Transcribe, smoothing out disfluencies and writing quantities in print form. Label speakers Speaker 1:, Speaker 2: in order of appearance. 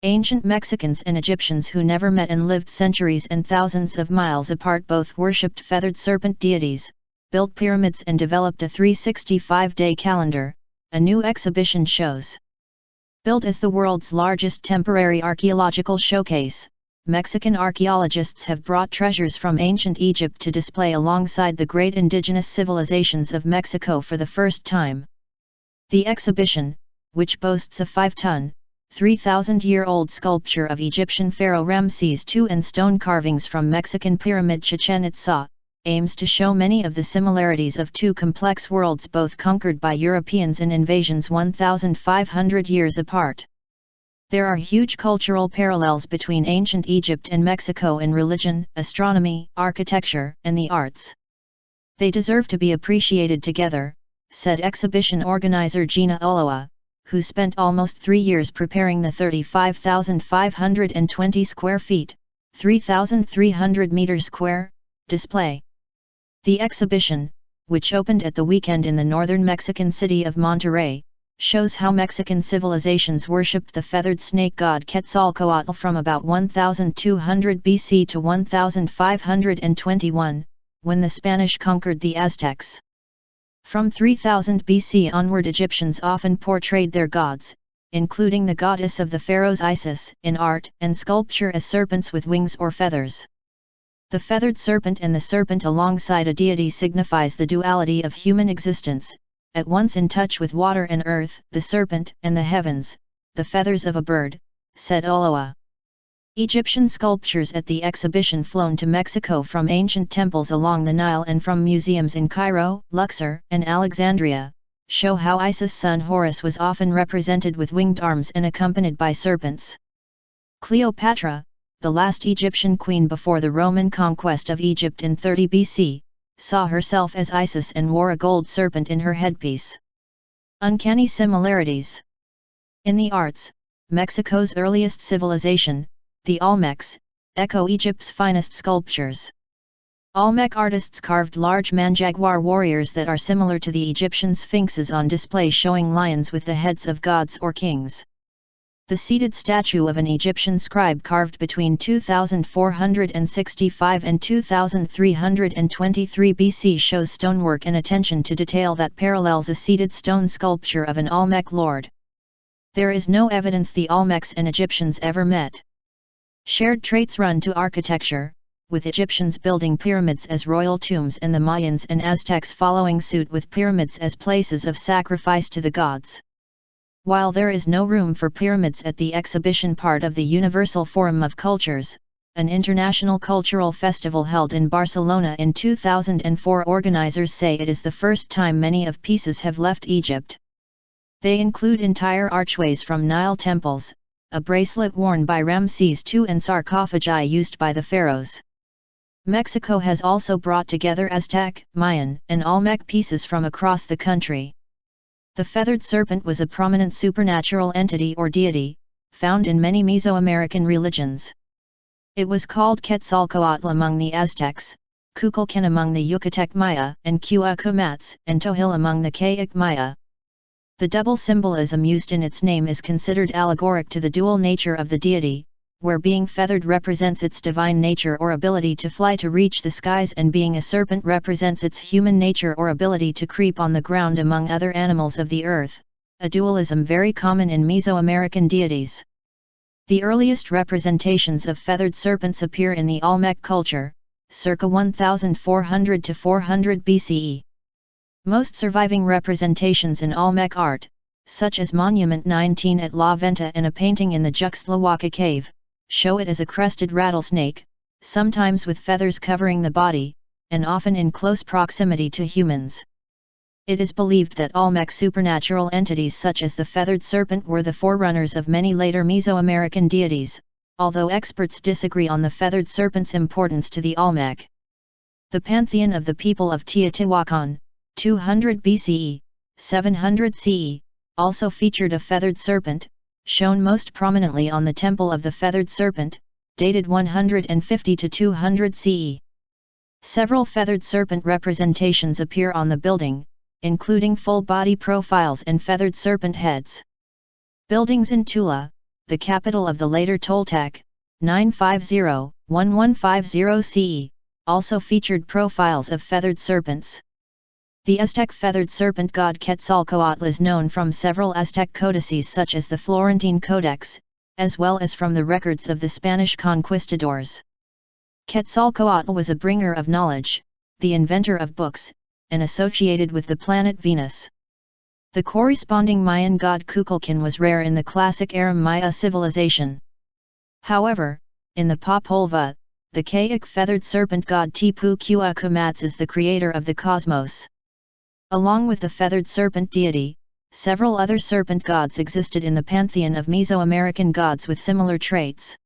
Speaker 1: Ancient Mexicans and Egyptians who never met and lived centuries and thousands of miles apart both worshipped feathered serpent deities, built pyramids and developed a 365-day calendar, a new exhibition shows. Built as the world's largest temporary archaeological showcase, Mexican archaeologists have brought treasures from ancient Egypt to display alongside the great indigenous civilizations of Mexico for the first time. The exhibition, which boasts a 5-ton, 3,000-year-old sculpture of Egyptian pharaoh Ramses II and stone carvings from Mexican pyramid Chichen Itza, aims to show many of the similarities of two complex worlds both conquered by Europeans and invasions 1,500 years apart. There are huge cultural parallels between ancient Egypt and Mexico in religion, astronomy, architecture, and the arts. They deserve to be appreciated together, said exhibition organizer Gina Ulloa, who spent almost 3 years preparing the 35,520 square feet, 3,300 meters square, display. The exhibition, which opened at the weekend in the northern Mexican city of Monterrey, shows how Mexican civilizations worshipped the feathered snake god Quetzalcoatl from about 1200 BC to 1521, when the Spanish conquered the Aztecs. From 3000 BC onward, Egyptians often portrayed their gods, including the goddess of the pharaohs Isis, in art and sculpture as serpents with wings or feathers. The feathered serpent and the serpent alongside a deity signifies the duality of human existence, at once in touch with water and earth, the serpent and the heavens, the feathers of a bird, said Ulloa. Egyptian sculptures at the exhibition flown to Mexico from ancient temples along the Nile and from museums in Cairo, Luxor, and Alexandria, show how Isis' son Horus was often represented with winged arms and accompanied by serpents. Cleopatra, the last Egyptian queen before the Roman conquest of Egypt in 30 BC, saw herself as Isis and wore a gold serpent in her headpiece. Uncanny similarities. In the arts, Mexico's earliest civilization, the Olmecs, echo Egypt's finest sculptures. Olmec artists carved large man-jaguar warriors that are similar to the Egyptian sphinxes on display, showing lions with the heads of gods or kings. The seated statue of an Egyptian scribe carved between 2465 and 2323 BC shows stonework and attention to detail that parallels a seated stone sculpture of an Olmec lord. There is no evidence the Olmecs and Egyptians ever met. Shared traits run to architecture, with Egyptians building pyramids as royal tombs and the Mayans and Aztecs following suit with pyramids as places of sacrifice to the gods. While there is no room for pyramids at the exhibition part of the Universal Forum of Cultures, an international cultural festival held in Barcelona in 2004, organizers say it is the first time many of pieces have left Egypt. They include entire archways from Nile temples, a bracelet worn by Ramses II, and sarcophagi used by the pharaohs. Mexico has also brought together Aztec, Mayan, and Olmec pieces from across the country. The feathered serpent was a prominent supernatural entity or deity, found in many Mesoamerican religions. It was called Quetzalcoatl among the Aztecs, Kukulkan among the Yucatec Maya, and Cuauhtémoc and Tohil among the Kayak Maya. The double symbolism used in its name is considered allegoric to the dual nature of the deity, where being feathered represents its divine nature or ability to fly to reach the skies, and being a serpent represents its human nature or ability to creep on the ground among other animals of the earth, a dualism very common in Mesoamerican deities. The earliest representations of feathered serpents appear in the Olmec culture, circa 1400 to 400 BCE. Most surviving representations in Olmec art, such as Monument 19 at La Venta and a painting in the Juxtlahuaca cave, show it as a crested rattlesnake, sometimes with feathers covering the body, and often in close proximity to humans. It is believed that Olmec supernatural entities such as the feathered serpent were the forerunners of many later Mesoamerican deities, although experts disagree on the feathered serpent's importance to the Olmec. The pantheon of the people of Teotihuacan, 200 BCE, 700 CE, also featured a feathered serpent, shown most prominently on the Temple of the Feathered Serpent, dated 150 to 200 CE. Several feathered serpent representations appear on the building, including full-body profiles and feathered serpent heads. Buildings in Tula, the capital of the later Toltec, 950-1150 CE, also featured profiles of feathered serpents. The Aztec feathered serpent god Quetzalcoatl is known from several Aztec codices such as the Florentine Codex, as well as from the records of the Spanish conquistadors. Quetzalcoatl was a bringer of knowledge, the inventor of books, and associated with the planet Venus. The corresponding Mayan god Kukulkan was rare in the classic Aram Maya civilization. However, in the Popol the Kayak feathered serpent god Tipu Kukumats is the creator of the cosmos. Along with the feathered serpent deity, several other serpent gods existed in the pantheon of Mesoamerican gods with similar traits.